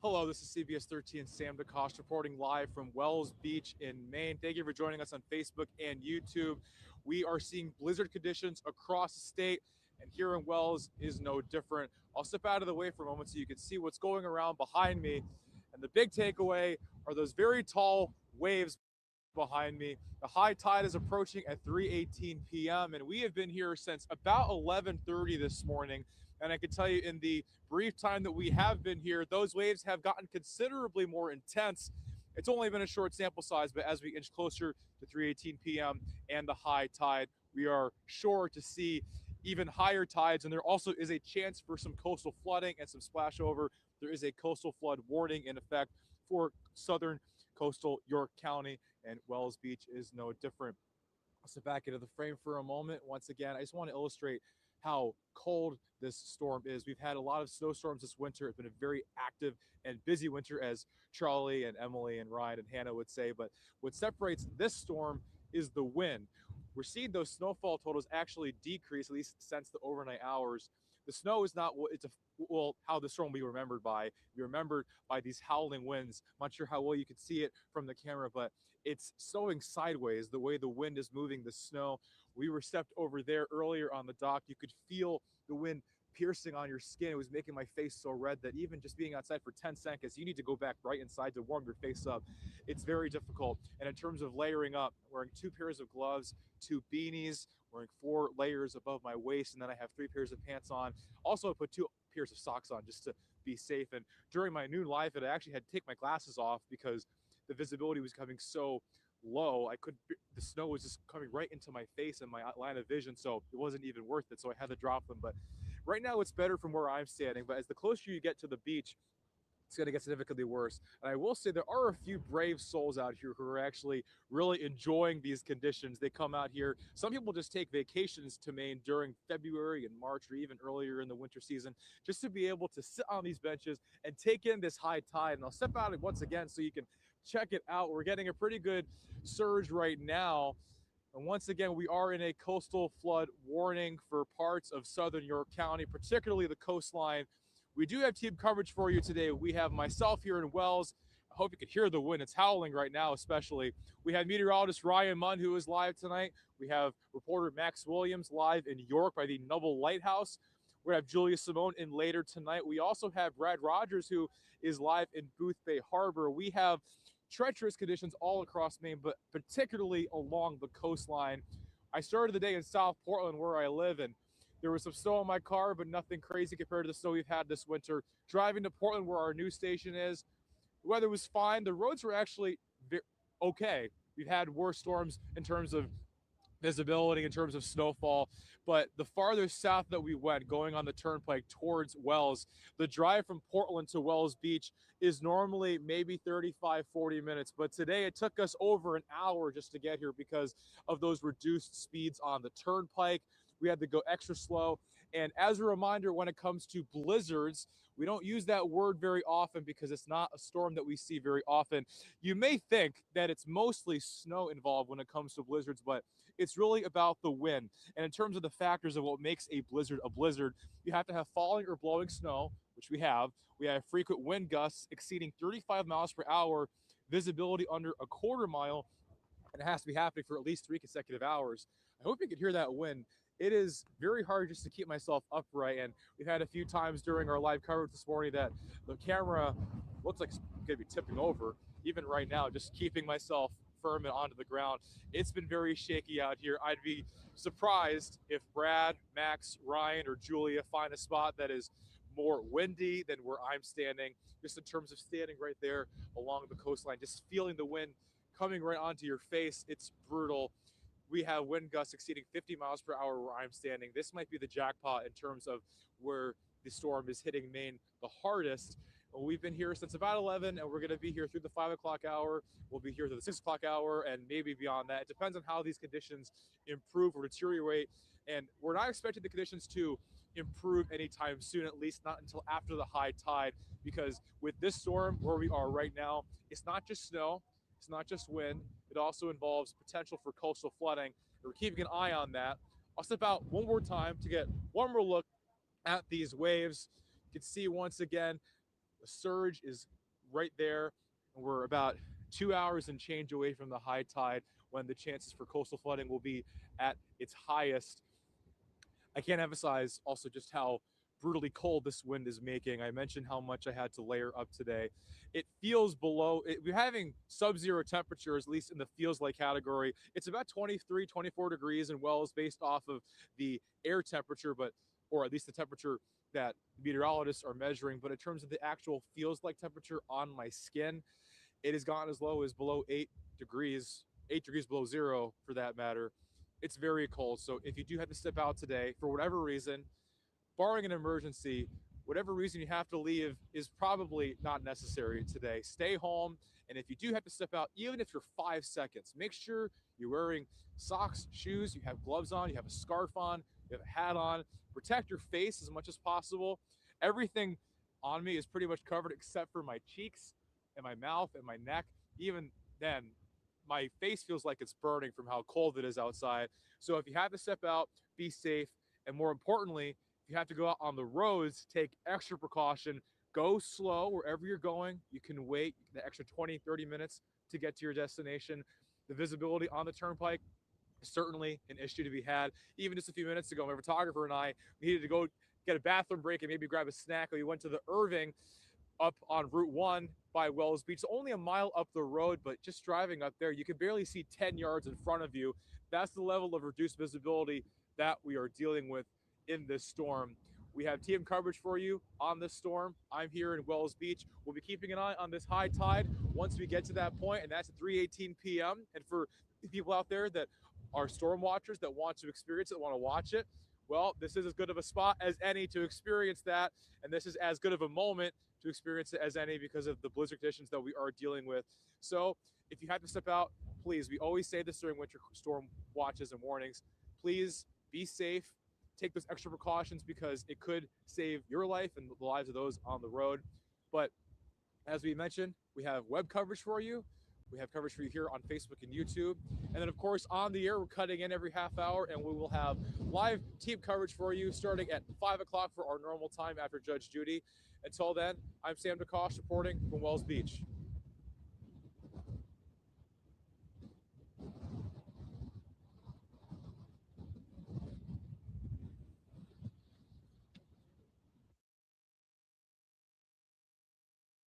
Hello, this is CBS 13 Sam DeCoste reporting live from Wells Beach in Maine. Thank you for joining us on Facebook and YouTube. We are seeing blizzard conditions across the state, and here in Wells is no different. I'll step out of the way for a moment so you can see what's going around behind me. And the big takeaway are those very tall waves behind me. The high tide is approaching at 3:18 p.m. and we have been here since about 11:30 this morning. And I can tell you, in the brief time that we have been here, those waves have gotten considerably more intense. It's only been a short sample size, but as we inch closer to 3:18 p.m. and the high tide, we are sure to see even higher tides. And there also is a chance for some coastal flooding and some splashover. There is a coastal flood warning in effect for southern coastal York County, and Wells Beach is no different. I'll step back into the frame for a moment. Once again, I just want to illustrate how cold this storm is. We've had a lot of snowstorms this winter. It's been a very active and busy winter, as Charlie and Emily and Ryan and Hannah would say. But what separates this storm is the wind. We're seeing those snowfall totals actually decrease, at least since the overnight hours. The snow is not what it's a well, how the storm will be remembered by. Be remembered by these howling winds. I'm not sure how well you could see it from the camera, but it's snowing sideways the way the wind is moving the snow. We were stepped over there earlier on the dock. You could feel the wind piercing on your skin. It was making my face so red that even just being outside for 10 seconds, you need to go back right inside to warm your face up. It's very difficult. And in terms of layering up, wearing two pairs of gloves, two beanies, wearing 4 layers above my waist, and then I have 3 pairs of pants on. Also, I put 2 pairs of socks on just to be safe. And during my noon live fit, I actually had to take my glasses off because the visibility was coming so low. The snow was just coming right into my face and my line of vision, so it wasn't even worth it. So I had to drop them. But right now it's better from where I'm standing. But as the closer you get to the beach, it's going to get significantly worse. And I will say there are a few brave souls out here who are actually really enjoying these conditions. They come out here. Some people just take vacations to Maine during February and March or even earlier in the winter season just to be able to sit on these benches and take in this high tide. And I'll step out once again so you can check it out. We're getting a pretty good surge right now. And once again, we are in a coastal flood warning for parts of southern York County, particularly the coastline. We do have team coverage for you today. We have myself here in Wells. I hope you can hear the wind. It's howling right now, especially. We have meteorologist Ryan Munn, who is live tonight. We have reporter Max Williams live in York by the Noble Lighthouse. We're going to have Julia Simone in later tonight. We also have Brad Rogers, who is live in Booth Bay Harbor. We have treacherous conditions all across Maine, but particularly along the coastline. I started the day in South Portland, where I live, and there was some snow in my car, but nothing crazy compared to the snow we've had this winter. Driving to Portland, where our news station is, the weather was fine. The roads were actually okay. We've had worse storms in terms of visibility, in terms of snowfall, but the farther south that we went, going on the turnpike towards Wells, the drive from Portland to Wells Beach is normally maybe 35, 40 minutes, but today it took us over an hour just to get here because of those reduced speeds on the turnpike. We had to go extra slow. And as a reminder, when it comes to blizzards, we don't use that word very often because it's not a storm that we see very often. You may think that it's mostly snow involved when it comes to blizzards, but it's really about the wind. And in terms of the factors of what makes a blizzard, you have to have falling or blowing snow, which we have. We have frequent wind gusts exceeding 35 miles per hour, visibility under a quarter mile, and it has to be happening for at least 3 consecutive hours. I hope you can hear that wind. It is very hard just to keep myself upright, and we've had a few times during our live coverage this morning that the camera looks like it's going to be tipping over. Even right now, just keeping myself firm and onto the ground. It's been very shaky out here. I'd be surprised if Brad, Max, Ryan, or Julia find a spot that is more windy than where I'm standing, just in terms of standing right there along the coastline, just feeling the wind coming right onto your face. It's brutal. We have wind gusts exceeding 50 miles per hour where I'm standing. This might be the jackpot in terms of where the storm is hitting Maine the hardest. We've been here since about 11, and we're going to be here through the 5 o'clock hour. We'll be here through the 6 o'clock hour, and maybe beyond that. It depends on how these conditions improve or deteriorate. And we're not expecting the conditions to improve anytime soon, at least not until after the high tide, because with this storm where we are right now, it's not just snow, it's not just wind, it also involves potential for coastal flooding. And we're keeping an eye on that. I'll step out one more time to get one more look at these waves. You can see once again The surge is right there, and we're about 2 hours and change away from the high tide when the chances for coastal flooding will be at its highest. I can't emphasize also just how brutally cold this wind is making. I mentioned how much I had to layer up today. It feels we're having sub-zero temperatures, at least in the feels like category. It's about 23, 24 degrees in Wells based off of the air temperature, or at least the temperature that meteorologists are measuring. But in terms of the actual feels like temperature on my skin, it has gone as low as below 8 degrees, 8 degrees below zero for that matter. It's very cold. So if you do have to step out today for whatever reason, barring an emergency, whatever reason you have to leave is probably not necessary today. Stay home. And if you do have to step out, even if you're 5 seconds, make sure you're wearing socks, shoes, you have gloves on, you have a scarf on, you have a hat on. Protect your face as much as possible. Everything on me is pretty much covered except for my cheeks and my mouth and my neck. Even then, my face feels like it's burning from how cold it is outside. So if you have to step out, be safe. And more importantly, if you have to go out on the roads, take extra precaution. Go slow wherever you're going. You can wait the extra 20, 30 minutes to get to your destination. The visibility on the turnpike is certainly an issue to be had. Even just a few minutes ago, my photographer and I needed to go get a bathroom break and maybe grab a snack. We went to the Irving up on Route 1 by Wells Beach. It's only a mile up the road, but just driving up there, you can barely see 10 yards in front of you. That's the level of reduced visibility that we are dealing with in this storm. We have team coverage for you on this storm. I'm here in Wells Beach. We'll be keeping an eye on this high tide once we get to that point, and that's at 3:18 p.m. And for people out there that are storm watchers that want to experience it, want to watch it, well, this is as good of a spot as any to experience that, and this is as good of a moment to experience it as any because of the blizzard conditions that we are dealing with. So if you have to step out, please, we always say this during winter storm watches and warnings, please be safe, take those extra precautions because it could save your life and the lives of those on the road. But as we mentioned, we have web coverage for you. We have coverage for you here on Facebook and YouTube. And then, of course, on the air, we're cutting in every half hour, and we will have live team coverage for you starting at 5 o'clock for our normal time after Judge Judy. Until then, I'm Sam DeCoste reporting from Wells Beach.